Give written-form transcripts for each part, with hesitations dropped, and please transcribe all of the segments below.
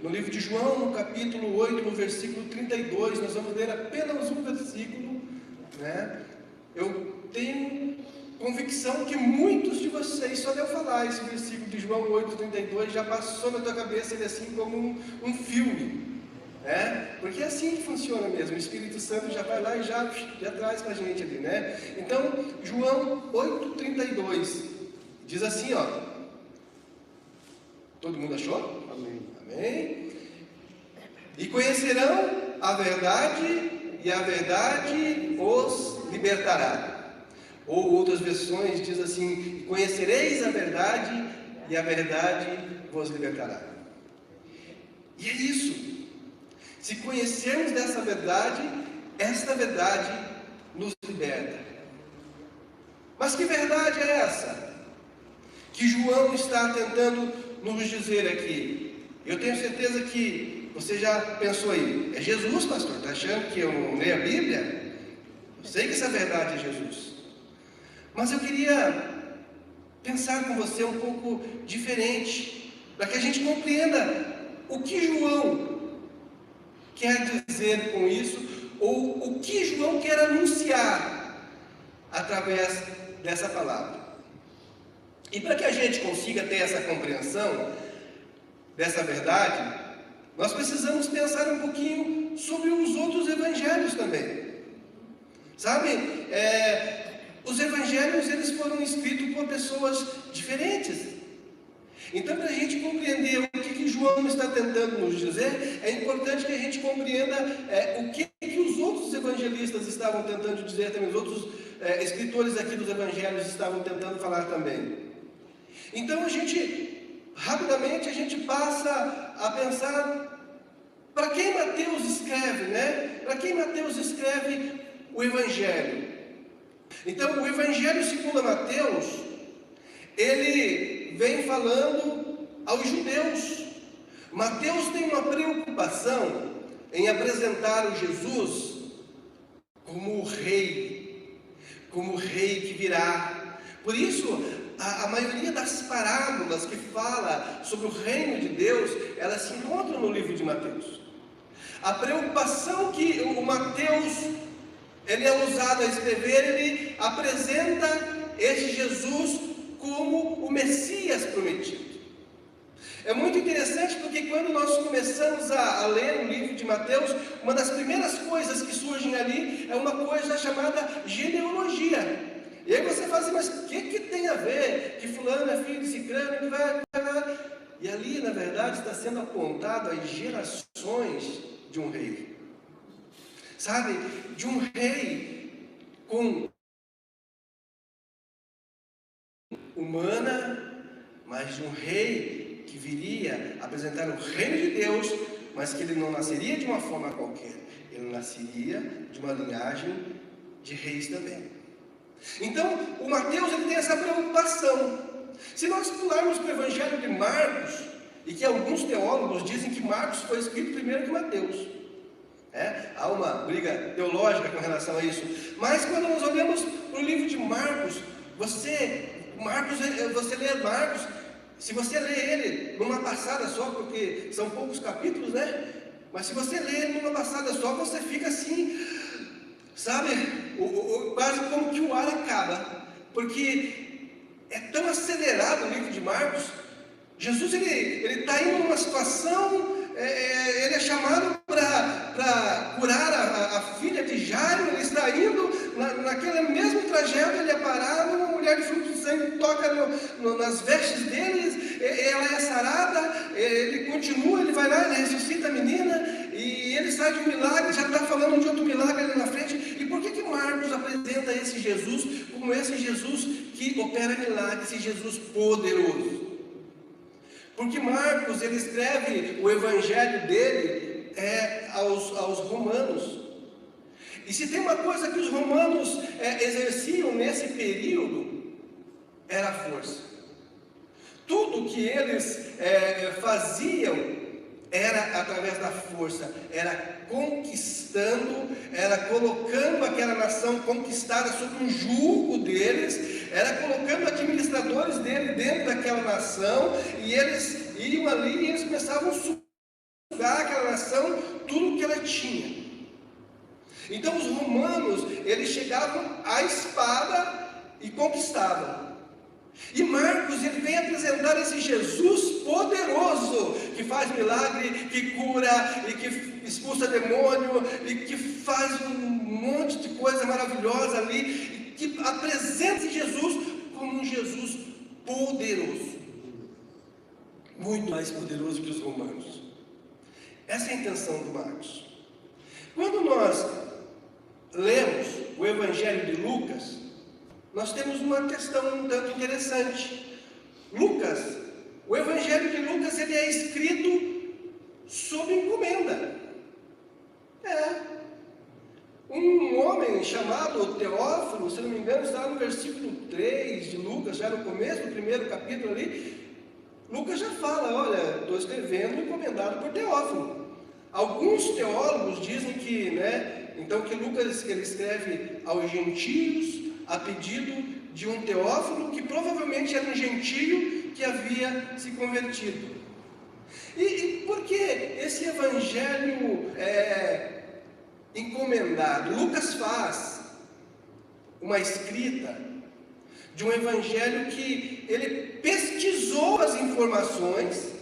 no livro de João, no capítulo 8, no versículo 32, nós vamos ler apenas um versículo, né? Eu tenho convicção que muitos de vocês, só de eu falar esse versículo de João 8,32, já passou na tua cabeça ele assim como um filme, né? Porque é assim que funciona mesmo, o Espírito Santo já vai lá e já traz para a gente ali, né? Então, João 8,32 diz assim, ó, todo mundo achou? Amém. Amém? E conhecerão a verdade, e a verdade os libertará. Ou outras versões diz assim: conhecereis a verdade, e a verdade vos libertará. E é isso. Se conhecermos dessa verdade, esta verdade nos liberta. Mas que verdade é essa que João está tentando nos dizer aqui? Eu tenho certeza que você já pensou aí: é Jesus, pastor? Está achando que eu não leio a Bíblia? Eu sei que essa verdade é Jesus. Mas eu queria pensar com você um pouco diferente, para que a gente compreenda o que João quer dizer com isso, ou o que João quer anunciar através dessa palavra. E para que a gente consiga ter essa compreensão dessa verdade, nós precisamos pensar um pouquinho sobre os outros evangelhos também. Sabe, os evangelhos, eles foram escritos por pessoas diferentes. Então, para a gente compreender o que João está tentando nos dizer, é importante que a gente compreenda o que os outros evangelistas estavam tentando dizer também, os outros escritores aqui dos evangelhos estavam tentando falar também. Então, rapidamente, a gente passa a pensar para quem Mateus escreve, né? Para quem Mateus escreve o evangelho. Então, o Evangelho segundo Mateus, ele vem falando aos judeus. Mateus tem uma preocupação em apresentar o Jesus como o rei que virá. Por isso, a maioria das parábolas que fala sobre o reino de Deus, elas se encontram no livro de Mateus. A preocupação que o Mateus ele é usado a escrever, ele apresenta este Jesus como o Messias prometido. É muito interessante porque quando nós começamos a ler o livro de Mateus, uma das primeiras coisas que surgem ali é uma coisa chamada genealogia. E aí você fala assim, mas o que tem a ver que fulano é filho de cicrano, que vai... E ali, na verdade, está sendo apontado as gerações de um rei. Sabe, de um rei com humana, mas de um rei que viria apresentar o reino de Deus, mas que ele não nasceria de uma forma qualquer, ele nasceria de uma linhagem de reis também. Então, o Mateus ele tem essa preocupação. Se nós pularmos para o Evangelho de Marcos, e que alguns teólogos dizem que Marcos foi escrito primeiro que Mateus. Há uma briga teológica com relação a isso. Mas quando nós olhamos para o livro de Marcos, você lê Marcos, se você lê ele numa passada só, porque são poucos capítulos, né? Mas se você lê ele numa passada só, você fica assim, sabe, quase como que o ar acaba, porque é tão acelerado o livro de Marcos. Jesus ele está indo numa situação, ele é chamado para curar a filha de Jairo, ele está indo naquele mesmo trajeto, ele é parado, uma mulher de fluxo de sangue toca nas vestes deles, ela é sarada, ele continua, ele vai lá, ele ressuscita a menina, e ele sai de um milagre, já está falando de outro milagre ali na frente. E por que Marcos apresenta esse Jesus como esse Jesus que opera milagres, esse Jesus poderoso? Porque Marcos, ele escreve o evangelho dele aos romanos. E se tem uma coisa que os romanos exerciam nesse período, era a força. Tudo que eles faziam era através da força, era conquistando, era colocando aquela nação conquistada sob um jugo deles, era colocando administradores dele dentro daquela nação, e eles iam ali e eles começavam a sugar aquela nação tudo o que ela tinha. Então os romanos, eles chegavam à espada e conquistavam. E Marcos, ele vem apresentar esse Jesus poderoso, que faz milagre, que cura, e que expulsa demônio, e que faz um monte de coisa maravilhosa ali, e que apresenta esse Jesus como um Jesus poderoso, muito mais poderoso que os romanos. Essa é a intenção do Marcos. Quando nós lemos o Evangelho de Lucas, nós temos uma questão um tanto interessante. Lucas, o Evangelho de Lucas, ele é escrito sob encomenda. Um homem chamado Teófilo, se não me engano, está no versículo 3 de Lucas, já no começo do primeiro capítulo ali. Lucas já fala, olha, estou escrevendo encomendado por Teófilo. Alguns teólogos dizem que, então que Lucas ele escreve aos gentios a pedido de um Teófilo, que provavelmente era um gentio que havia se convertido. E por que esse evangelho encomendado? Lucas faz uma escrita de um evangelho que ele pesquisou as informações,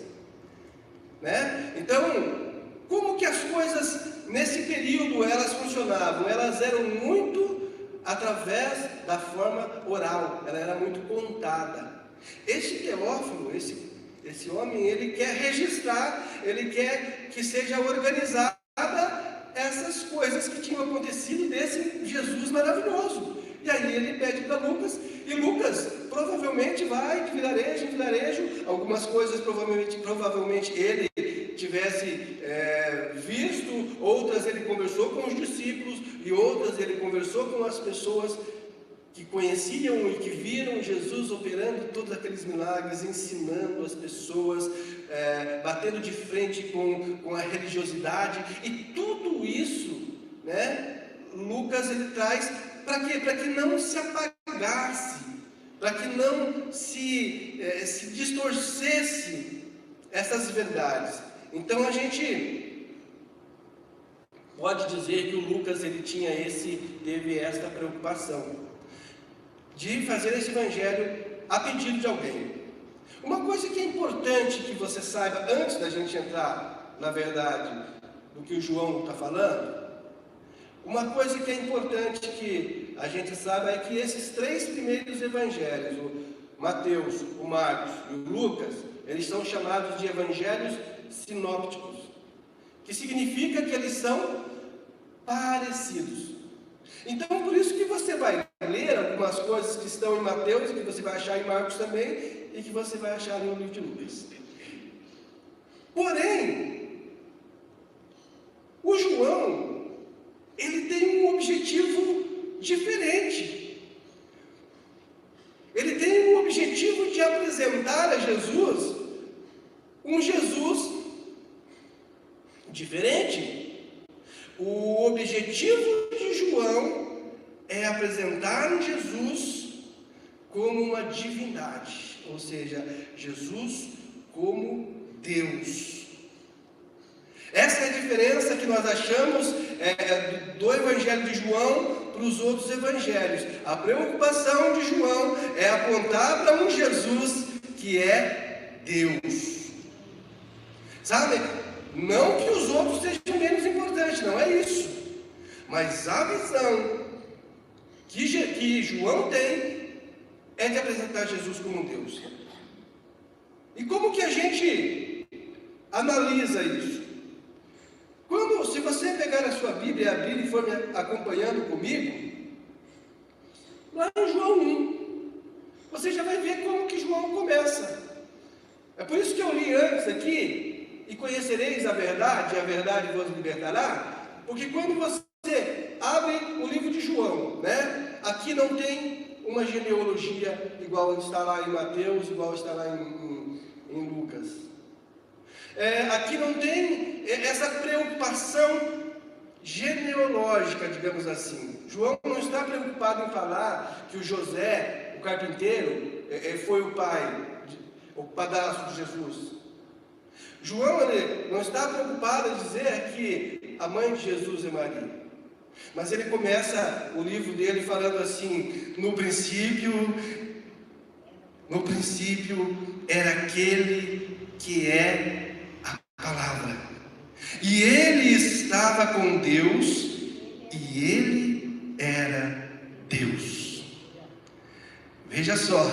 Então, como que as coisas nesse período elas funcionavam? Elas eram muito através da forma oral, ela era muito contada. Este Teófilo, esse homem, ele quer registrar, ele quer que seja organizada essas coisas que tinham acontecido desse Jesus maravilhoso. E aí ele pede para Lucas, e Lucas provavelmente vai de vilarejo em vilarejo. Algumas coisas provavelmente ele tivesse visto, outras ele conversou com os discípulos, e outras ele conversou com as pessoas que conheciam e que viram Jesus operando todos aqueles milagres, ensinando as pessoas, batendo de frente com a religiosidade, e tudo isso, Lucas ele traz para quê? Para que não se apagasse, para que não se distorcesse essas verdades. Então a gente pode dizer que o Lucas ele teve esta preocupação de fazer esse evangelho a pedido de alguém. Uma coisa que é importante que você saiba antes da gente entrar na verdade do que o João está falando, uma coisa que é importante que a gente saiba é que esses três primeiros evangelhos, o Mateus, o Marcos e o Lucas, eles são chamados de evangelhos sinópticos, que significa que eles são parecidos. Então, por isso que você vai ler algumas coisas que estão em Mateus, que você vai achar em Marcos também, e que você vai achar no livro de Lucas. Porém, o João, ele tem um objetivo diferente. Ele tem um objetivo de apresentar a Jesus um Jesus diferente. O objetivo de João é apresentar um Jesus como uma divindade, ou seja, Jesus como Deus. Essa é a diferença que nós achamos do Evangelho de João para os outros evangelhos. A preocupação de João é apontar para um Jesus que é Deus. Sabe? Não que os outros sejam menos importantes, não é isso. Mas a visão que João tem é de apresentar Jesus como um Deus. E como que a gente analisa isso? Se você pegar a sua Bíblia e abrir e for me acompanhando comigo, lá em João 1, você já vai ver como que João começa. É por isso que eu li antes aqui, e conhecereis a verdade, e a verdade vos libertará, porque quando você abre o livro de João, aqui não tem uma genealogia igual está lá em Mateus, igual está lá em Lucas. Aqui não tem essa preocupação genealógica, digamos assim. João não está preocupado em falar que o José, o carpinteiro, foi o pai, o padrasto de Jesus. João, ele não está preocupado em dizer que a mãe de Jesus é Maria, mas ele começa o livro dele falando assim: no princípio era aquele que é a palavra, e ele estava com Deus, e ele era Deus. Veja só,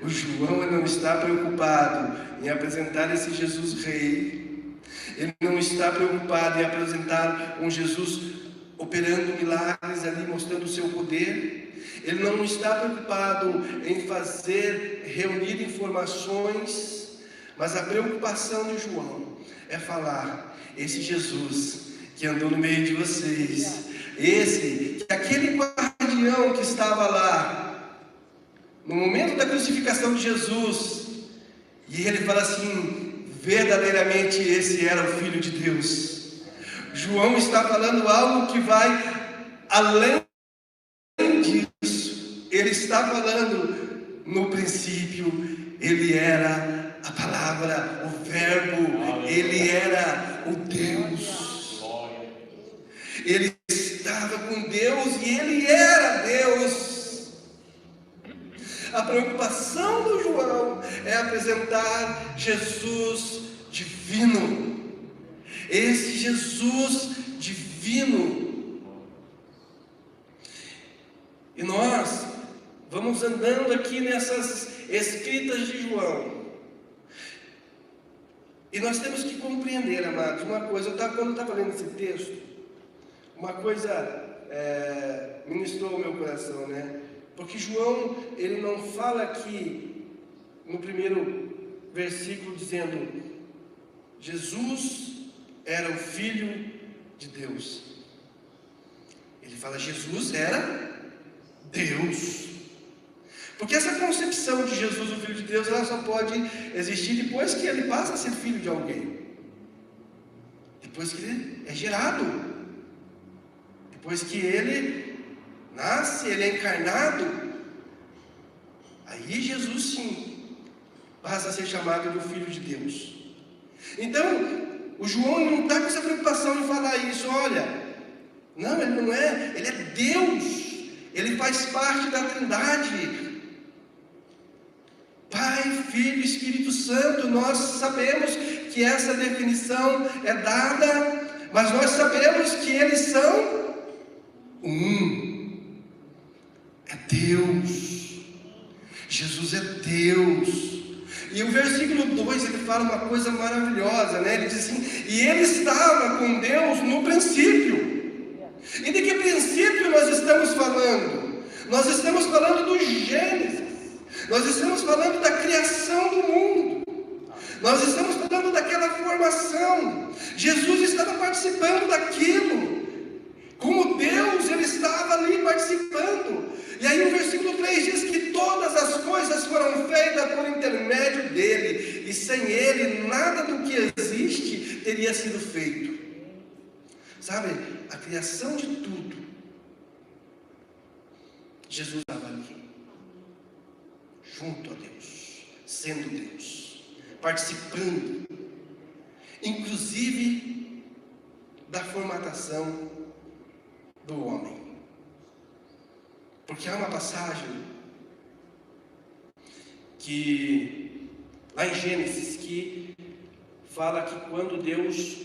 o João não está preocupado em apresentar esse Jesus rei, ele não está preocupado em apresentar um Jesus operando milagres ali, mostrando o seu poder, ele não está preocupado em reunir informações, mas a preocupação de João é falar: esse Jesus que andou no meio de vocês, aquele guardião que estava lá no momento da crucificação de Jesus, e ele fala assim: verdadeiramente esse era o Filho de Deus. João está falando algo que vai além disso. Ele está falando: no princípio ele era a palavra, o verbo, ele era o Deus. Ele estava com Deus e ele era Deus. A preocupação do João é apresentar Jesus divino. Esse Jesus divino. E nós vamos andando aqui nessas escritas de João. E nós temos que compreender, amados, uma coisa. Quando eu estava lendo esse texto, uma coisa ministrou o meu coração, né? Porque João, ele não fala aqui no primeiro versículo dizendo: Jesus era o Filho de Deus. Ele fala: Jesus era Deus. Porque essa concepção de Jesus, o Filho de Deus, ela só pode existir depois que ele passa a ser filho de alguém. Depois que ele é gerado. Depois que ele nasce, ele é encarnado. Aí Jesus sim passa a ser chamado de Filho de Deus. Então, o João não está com essa preocupação em falar isso. Olha, não, ele não é, ele é Deus. Ele faz parte da Trindade. Pai, Filho e Espírito Santo. Nós sabemos que essa definição é dada, mas nós sabemos que eles são é Deus. Jesus é Deus. E o versículo 2, ele fala uma coisa maravilhosa, né? Ele diz assim: e ele estava com Deus no princípio. E de que princípio nós estamos falando? Nós estamos falando do Gênesis. Nós estamos falando da criação do mundo. Nós estamos falando daquela formação. Jesus estava participando daquilo. Como Deus, ele estava ali participando. E aí o versículo 3 diz que todas as coisas foram feitas por intermédio dele, e sem ele nada do que existe teria sido feito. Sabe, a criação de tudo, Jesus estava ali, junto a Deus, sendo Deus, participando, inclusive da formatação do homem. Porque há uma passagem que lá em Gênesis que fala que quando Deus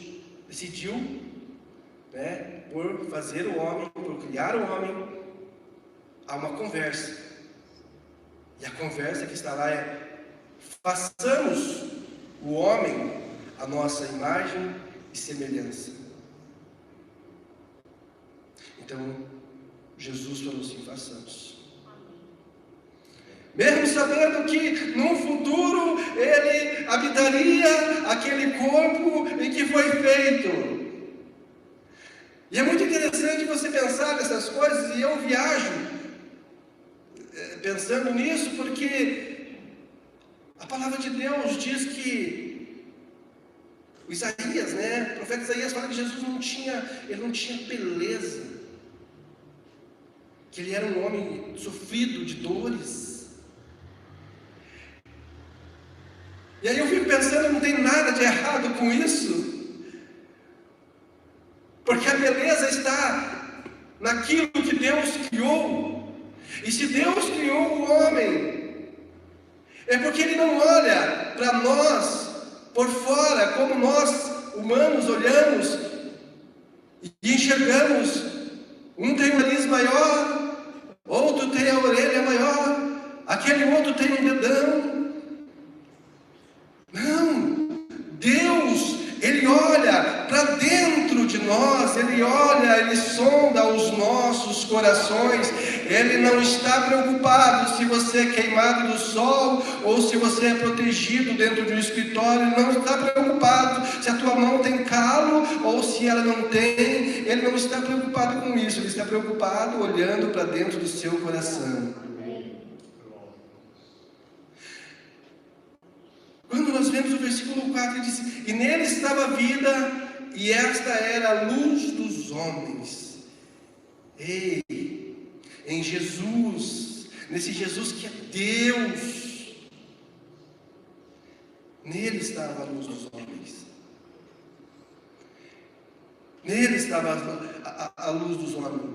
decidiu, né, por fazer o homem, por criar o homem, há uma conversa. E a conversa que está lá é: façamos o homem a nossa imagem e semelhança. Então Jesus falou assim: façamos. Mesmo sabendo que no futuro ele habitaria aquele corpo em que foi feito. E é muito interessante você pensar nessas coisas, e eu viajo pensando nisso, porque a palavra de Deus diz que o Isaías, né, o profeta Isaías fala que Jesus não tinha beleza, que ele era um homem sofrido de dores. E aí eu fico pensando, não tem nada de errado com isso. Porque a beleza está naquilo que Deus criou. E se Deus criou o homem, é porque Ele não olha para nós por fora, como nós humanos olhamos e enxergamos. Um tem um nariz maior, outro tem a orelha maior, aquele outro tem um dedão. Não, Deus, Ele olha para dentro de nós, Ele olha, Ele sonda os nossos corações. Ele não está preocupado se você é queimado do sol ou se você é protegido dentro de um escritório. Ele não está preocupado se a tua mão tem calo ou se ela não tem. Ele não está preocupado com isso. Ele está preocupado olhando para dentro do seu coração. Quando nós vemos o versículo 4, ele diz: e nele estava a vida, e esta era a luz dos homens. Ei, em Jesus, nesse Jesus que é Deus, nele estava a luz dos homens. Nele estava a luz dos homens.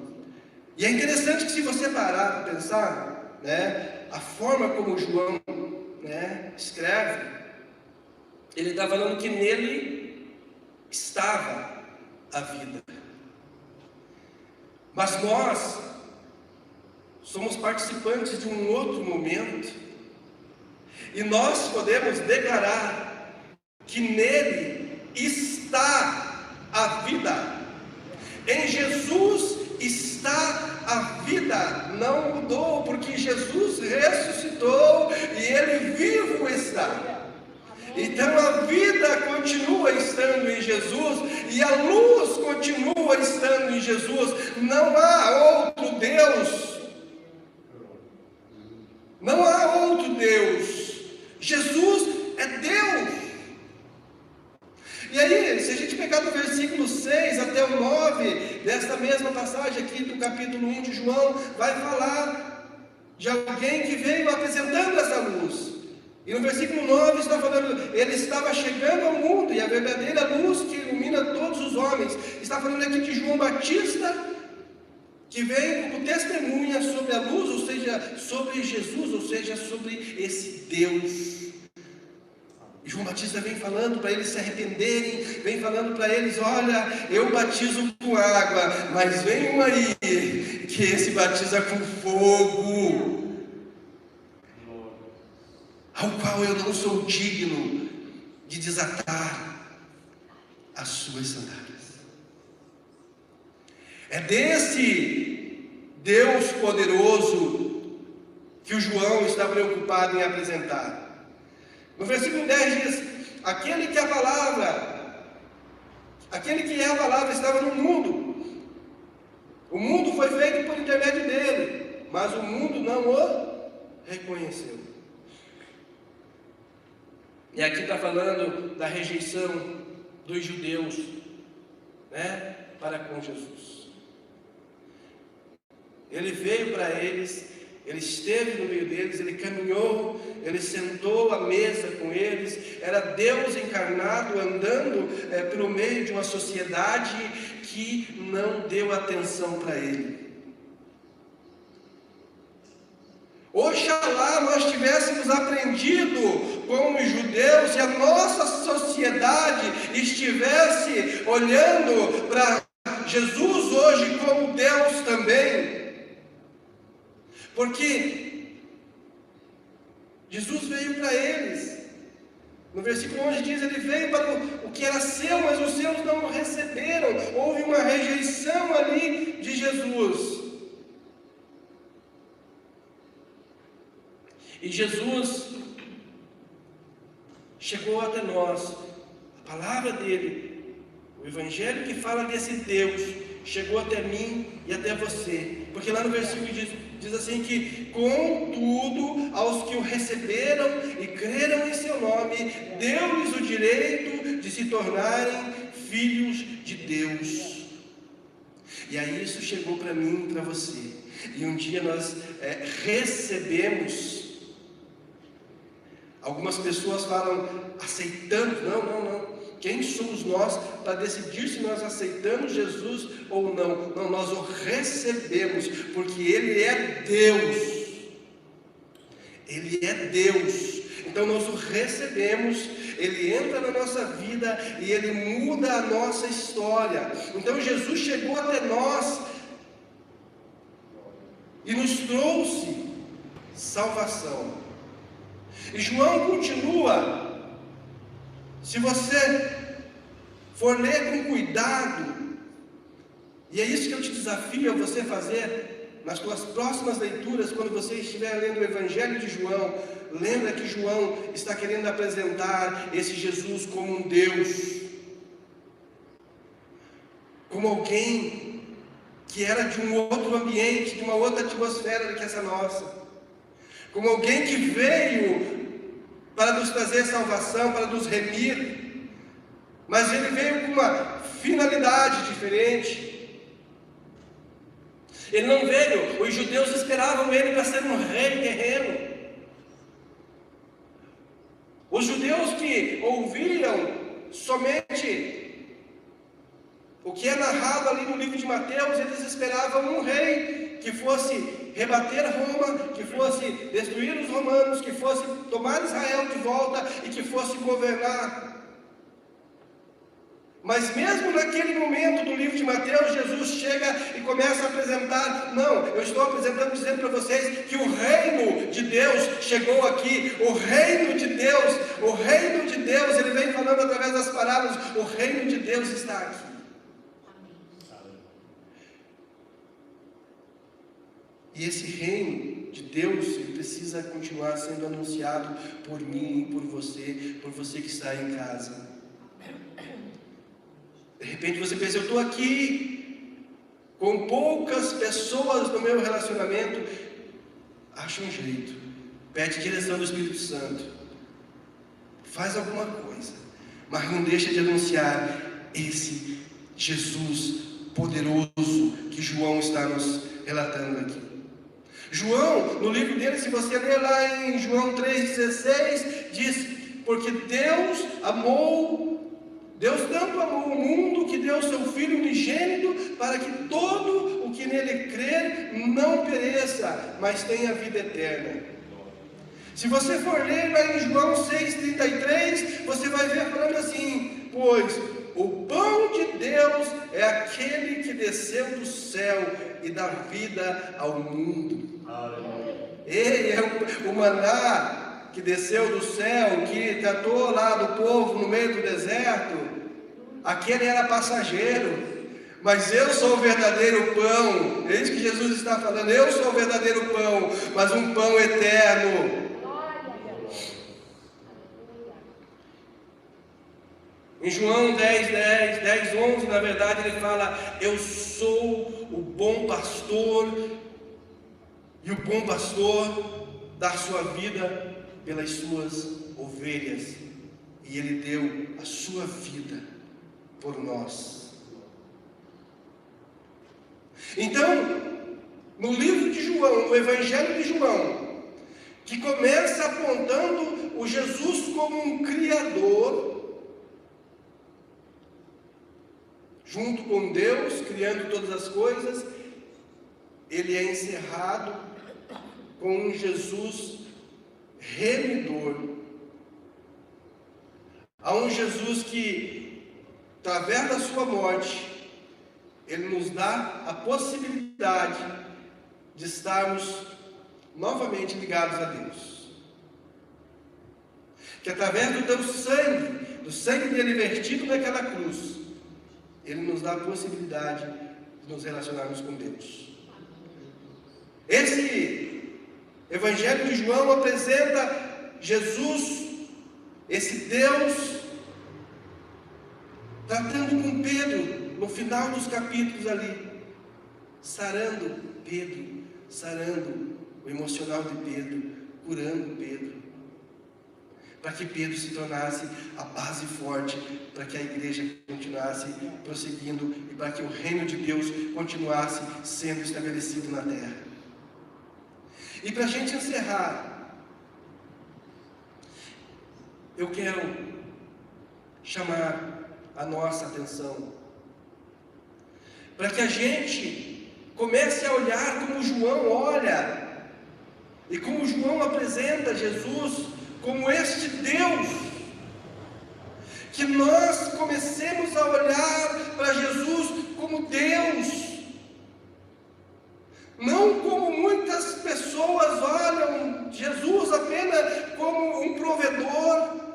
E é interessante que, se você parar para pensar, né, a forma como João, né, escreve, ele está falando que nele estava a vida. Mas nós somos participantes de um outro momento, e nós podemos declarar que nele está a vida. Em Jesus está a vida. Não mudou, porque Jesus ressuscitou e Ele vivo está. Então a vida continua estando em Jesus e a luz continua estando em Jesus. Não há outro Deus. Não há outro Deus. Jesus é Deus. E aí, se a gente pegar do versículo 6 até o 9, desta mesma passagem aqui do capítulo 1 de João, vai falar de alguém que veio apresentando essa luz. E no versículo 9 está falando, ele estava chegando ao mundo, e a verdadeira luz que ilumina todos os homens. Está falando aqui de João Batista, que veio como testemunha sobre a luz, ou seja, sobre Jesus, ou seja, sobre esse Deus. E João Batista vem falando para eles se arrependerem, vem falando para eles: olha, eu batizo com água, mas vem um aí, que esse batiza com fogo, ao qual eu não sou digno de desatar as suas sandálias. É desse Deus poderoso que o João está preocupado em apresentar. No versículo 10 diz: aquele que é a palavra estava no mundo. O mundo foi feito por intermédio dele, mas o mundo não o reconheceu. E aqui está falando da rejeição dos judeus, né, para com Jesus. Ele veio para eles, ele esteve no meio deles, ele caminhou, ele sentou à mesa com eles. Era Deus encarnado andando pelo meio de uma sociedade que não deu atenção para ele. Oxalá nós tivéssemos aprendido com os judeus e a nossa sociedade estivesse olhando para Jesus hoje como Deus também. Porque Jesus veio para eles. No versículo 11 diz: ele veio para o que era seu, mas os seus não o receberam. Houve uma rejeição ali de Jesus. E Jesus chegou até nós. A palavra dele, o evangelho que fala desse Deus, chegou até mim e até você. Porque lá no versículo diz assim que: contudo, aos que o receberam e creram em seu nome, deu-lhes o direito de se tornarem filhos de Deus. E aí isso chegou para mim e para você. E um dia nós recebemos Algumas pessoas falam, aceitamos. Não. Quem somos nós para decidir se nós aceitamos Jesus ou não? Não, nós o recebemos, porque Ele é Deus. Ele é Deus. Então nós o recebemos, Ele entra na nossa vida e Ele muda a nossa história. Então Jesus chegou até nós e nos trouxe salvação. E João continua. Se você for ler com cuidado, e é isso que eu te desafio a você fazer nas suas próximas leituras, quando você estiver lendo o Evangelho de João, lembra que João está querendo apresentar esse Jesus como um Deus, como alguém que era de um outro ambiente, de uma outra atmosfera do que essa nossa, como alguém que veio para nos trazer salvação, para nos remir, mas ele veio com uma finalidade diferente. Ele não veio, os judeus esperavam ele para ser um rei terreno. Os judeus que ouviam somente o que é narrado ali no livro de Mateus, eles esperavam um rei que fosse rebater Roma, que fosse destruir os romanos, que fosse tomar Israel de volta e que fosse governar. Mas mesmo naquele momento do livro de Mateus, Jesus chega e começa a apresentar, não, eu estou apresentando, dizendo para vocês que o reino de Deus chegou aqui, o reino de Deus, ele vem falando através das parábolas, o reino de Deus está aqui. E esse reino de Deus, ele precisa continuar sendo anunciado por mim e por você que está em casa. De repente você pensa, eu estou aqui com poucas pessoas no meu relacionamento. Acha um jeito, pede direção do Espírito Santo, faz alguma coisa, mas não deixa de anunciar esse Jesus poderoso que João está nos relatando aqui. João, no livro dele, se você ler lá em João 3,16, diz, porque Deus tanto amou o mundo que deu seu Filho unigênito para que todo o que nele crer não pereça, mas tenha vida eterna. Se você for ler lá em João 6,33, você vai ver falando assim, pois o pão de Deus é aquele que desceu do céu e dá vida ao mundo. Ele é o maná que desceu do céu, que tratou lá do povo no meio do deserto. Aquele era passageiro, mas eu sou o verdadeiro pão. É isso que Jesus está falando, eu sou o verdadeiro pão, mas um pão eterno. Em João 10:11, na verdade ele fala, eu sou o bom pastor, e o bom pastor dá sua vida pelas suas ovelhas, e ele deu a sua vida por nós. Então, no livro de João, no Evangelho de João, que começa apontando o Jesus como um Criador, junto com Deus, criando todas as coisas, ele é encerrado com um Jesus remidor. Há um Jesus que, através da sua morte, ele nos dá a possibilidade de estarmos novamente ligados a Deus. Que através do teu sangue, do sangue dele vertido naquela cruz, ele nos dá a possibilidade de nos relacionarmos com Deus. Esse Evangelho de João apresenta Jesus, esse Deus, tratando com Pedro, no final dos capítulos ali, sarando Pedro, sarando o emocional de Pedro, curando Pedro, para que Pedro se tornasse a base forte, para que a igreja continuasse prosseguindo e para que o reino de Deus continuasse sendo estabelecido na terra. E para a gente encerrar, eu quero chamar a nossa atenção para que a gente comece a olhar como João olha, e como João apresenta Jesus como este Deus, que nós comecemos a olhar para Jesus como Deus, não como muitas pessoas olham Jesus apenas como um provedor,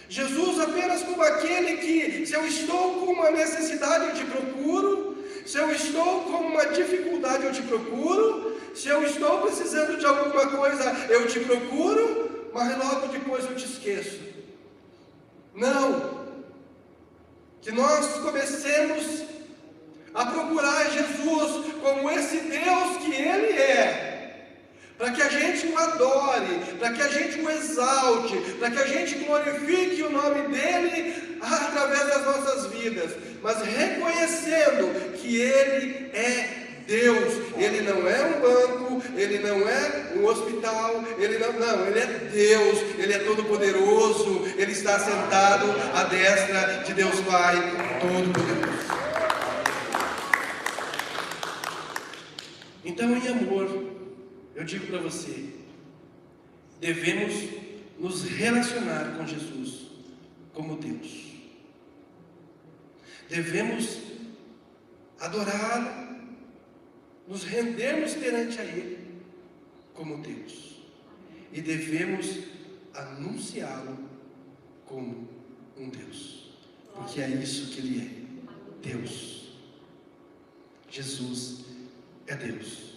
Jesus apenas como aquele que, se eu estou com uma necessidade, eu te procuro, se eu estou com uma dificuldade, eu te procuro, se eu estou precisando de alguma coisa, eu te procuro, mas logo depois eu te esqueço. Não, que nós comecemos a procurar Jesus como esse Deus que Ele é, para que a gente o adore, para que a gente o exalte, para que a gente glorifique o nome dEle através das nossas vidas, mas reconhecendo que Ele é Deus. Ele não é um banco, Ele não é um hospital, Ele é Deus, Ele é todo poderoso, Ele está sentado à destra de Deus Pai Todo-Poderoso. Então, em amor, eu digo para você, devemos nos relacionar com Jesus como Deus. Devemos adorá-lo, nos rendermos perante a Ele como Deus. E devemos anunciá-lo como um Deus. Porque é isso que Ele é, Deus. Jesus é Deus.